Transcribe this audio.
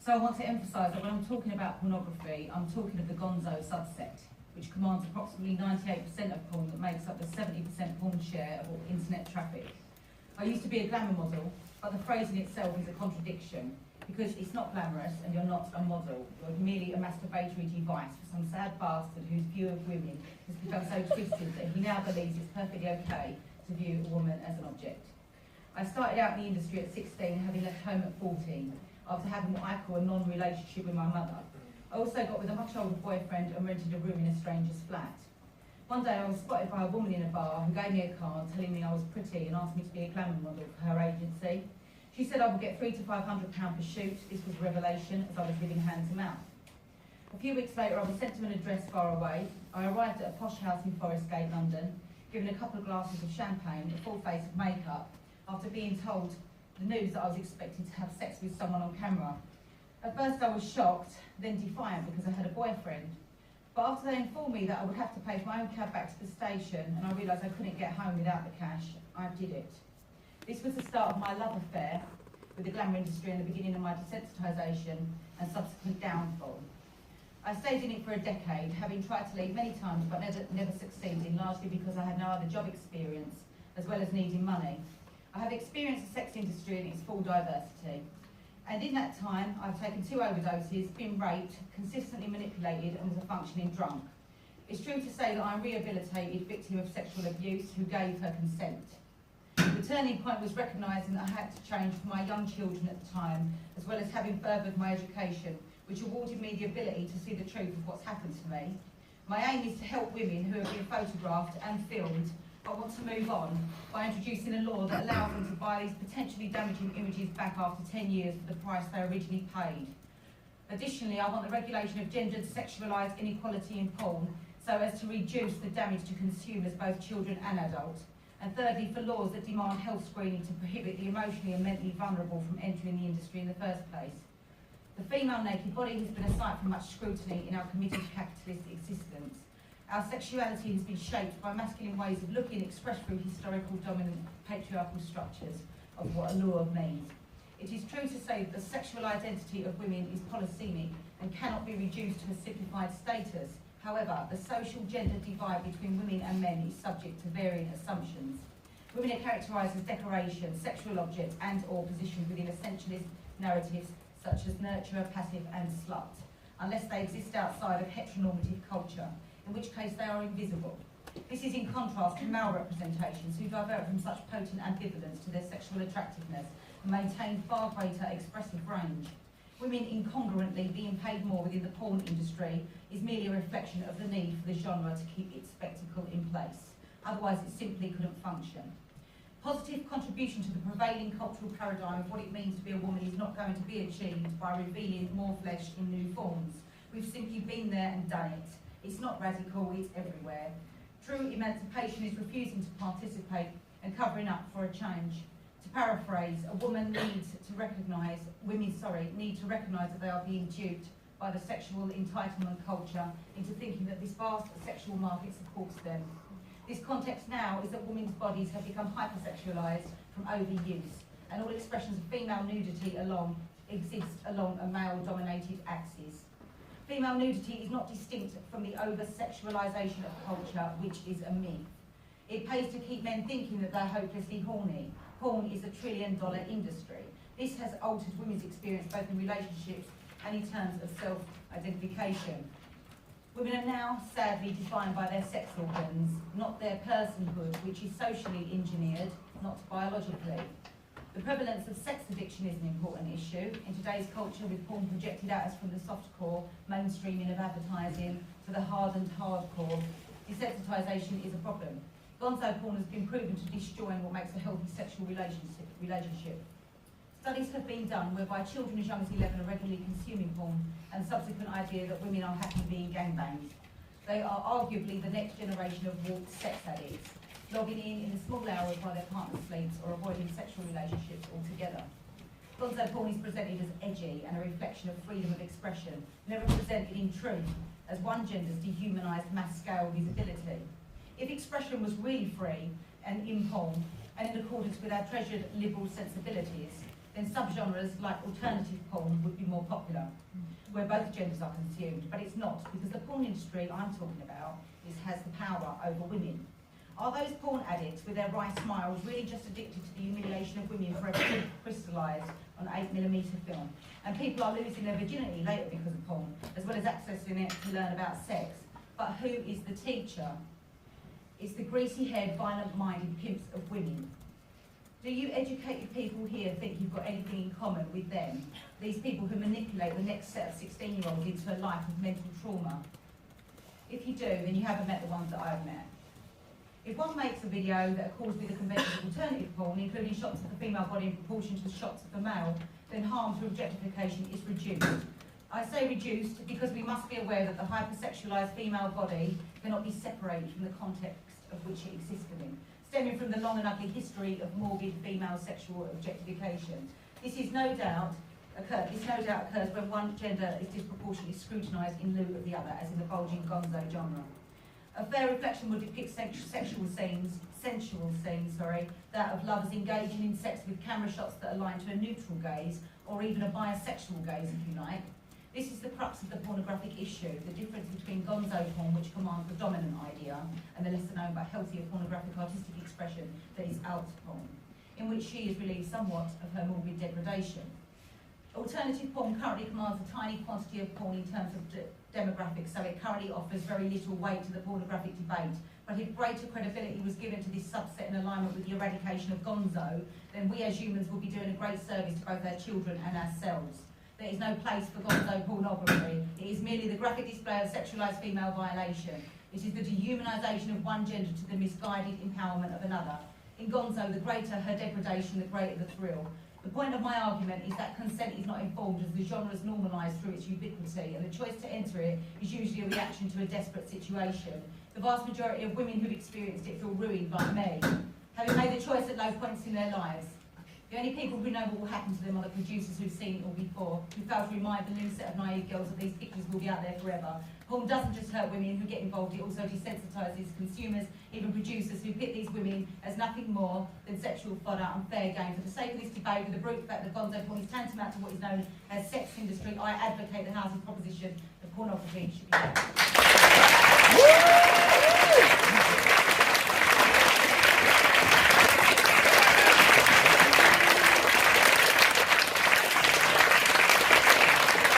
So I want to emphasise that when I'm talking about pornography, I'm talking of the gonzo subset, which commands approximately 98% of porn that makes up the 70% porn share of all internet traffic. I used to be a glamour model, but the phrase in itself is a contradiction, because it's not glamorous and you're not a model. You're merely a masturbatory device for some sad bastard whose view of women has become so twisted that he now believes it's perfectly okay to view a woman as an object. I started out in the industry at 16, having left home at 14, after having what I call a non-relationship with my mother. I also got with a much older boyfriend and rented a room in a stranger's flat. One day I was spotted by a woman in a bar who gave me a card telling me I was pretty and asked me to be a glamour model for her agency. She said I would get £300 to £500 per shoot. This was a revelation, as I was living hand to mouth. A few weeks later I was sent to an address far away. I arrived at a posh house in Forest Gate, London, given a couple of glasses of champagne, a full face of makeup, after being told the news that I was expected to have sex with someone on camera. At first I was shocked, then defiant because I had a boyfriend. But after they informed me that I would have to pay for my own cab back to the station and I realised I couldn't get home without the cash, I did it. This was the start of my love affair with the glamour industry and the beginning of my desensitisation and subsequent downfall. I stayed in it for a decade, having tried to leave many times but never succeeding, largely because I had no other job experience as well as needing money. I have experienced the sex industry in its full diversity. And in that time, I've taken 2 overdoses, been raped, consistently manipulated and was a functioning drunk. It's true to say that I'm a rehabilitated victim of sexual abuse who gave her consent. The turning point was recognising that I had to change for my young children at the time, as well as having furthered my education, which awarded me the ability to see the truth of what's happened to me. My aim is to help women who have been photographed and filmed but want to move on by introducing a law that allows them to buy these potentially damaging images back after 10 years for the price they originally paid. Additionally, I want the regulation of gendered sexualised inequality in porn so as to reduce the damage to consumers, both children and adults. And thirdly, for laws that demand health screening to prohibit the emotionally and mentally vulnerable from entering the industry in the first place. The female naked body has been a sight for much scrutiny in our committed capitalist existence. Our sexuality has been shaped by masculine ways of looking expressed through historical dominant patriarchal structures of what allure means. It is true to say that the sexual identity of women is polysemic and cannot be reduced to a simplified status. However, the social gender divide between women and men is subject to varying assumptions. Women are characterised as decoration, sexual objects and or positioned within essentialist narratives such as nurturer, passive and slut, unless they exist outside of heteronormative culture, in which case they are invisible. This is in contrast to male representations who divert from such potent ambivalence to their sexual attractiveness and maintain far greater expressive range. Women incongruently being paid more within the porn industry is merely a reflection of the need for the genre to keep its spectacle in place. Otherwise it simply couldn't function. Positive contribution to the prevailing cultural paradigm of what it means to be a woman is not going to be achieved by revealing more flesh in new forms. We've simply been there and done it. It's not radical, it's everywhere. True emancipation is refusing to participate and covering up for a change. To paraphrase, women need to recognise that they are being duped by the sexual entitlement culture into thinking that this vast sexual market supports them. This context now is that women's bodies have become hypersexualised from overuse, and all expressions of female nudity exist along a male-dominated axis. Female nudity is not distinct from the over-sexualisation of culture, which is a myth. It pays to keep men thinking that they're hopelessly horny. Porn is a $1 trillion industry. This has altered women's experience both in relationships and in terms of self-identification. Women are now sadly defined by their sex organs, not their personhood, which is socially engineered, not biologically. The prevalence of sex addiction is an important issue in today's culture, with porn projected at us from the softcore mainstreaming of advertising to the hardened hardcore. Desensitisation is a problem. Gonzo porn has been proven to disjoin what makes a healthy sexual relationship. Studies have been done whereby children as young as 11 are regularly consuming porn, and the subsequent idea that women are happy being gangbanged. They are arguably the next generation of warped sex addicts, logging in the small hours while their partner sleeps or avoiding sexual relationships altogether. Gonzo porn is presented as edgy and a reflection of freedom of expression, never presented in truth as one gender's dehumanised mass-scale visibility. If expression was really free and in porn, and in accordance with our treasured liberal sensibilities, then subgenres like alternative porn would be more popular, where both genders are consumed. But it's not, because the porn industry I'm talking about has the power over women. Are those porn addicts with their wry smiles really just addicted to the humiliation of women forever crystallised on 8mm film? And people are losing their virginity later because of porn, as well as accessing it to learn about sex. But who is the teacher? It's the greasy-haired, violent-minded pimps of women. Do you educated people here think you've got anything in common with them? These people who manipulate the next set of 16-year-olds into a life of mental trauma? If you do, then you haven't met the ones that I've met. If one makes a video that accords with the convention of alternative porn, including shots of the female body in proportion to the shots of the male, then harm through objectification is reduced. I say reduced because we must be aware that the hypersexualised female body cannot be separated from the context of which it exists within, stemming from the long and ugly history of morbid female sexual objectification. This no doubt occurs when one gender is disproportionately scrutinised in lieu of the other, as in the bulging gonzo genre. A fair reflection would depict sensual scenes, that of lovers engaging in sex with camera shots that align to a neutral gaze, or even a bisexual gaze, if you like. This is the crux of the pornographic issue, the difference between gonzo porn, which commands the dominant idea, and the lesser known but healthier pornographic artistic expression that is alt porn, in which she is relieved somewhat of her morbid degradation. Alternative porn currently commands a tiny quantity of porn in terms of demographics, so it currently offers very little weight to the pornographic debate. But if greater credibility was given to this subset in alignment with the eradication of gonzo, then we as humans will be doing a great service to both our children and ourselves. There is no place for gonzo pornography. It is merely the graphic display of sexualised female violation. It is the dehumanisation of one gender to the misguided empowerment of another. In gonzo, the greater her degradation, the greater the thrill. The point of my argument is that consent is not informed as the genre is normalised through its ubiquity, and the choice to enter it is usually a reaction to a desperate situation. The vast majority of women who've experienced it feel ruined, like me, having made the choice at low points in their lives. The only people who know what will happen to them are the producers who've seen it all before, who fail to remind the new set of naive girls that these pictures will be out there forever. Porn doesn't just hurt women who get involved, it also desensitises consumers, even producers who pit these women as nothing more than sexual fodder and fair game. For the sake of this debate, with the brute fact that gonzo porn is tantamount to what is known as sex industry, I advocate the House's proposition that pornography should be banned.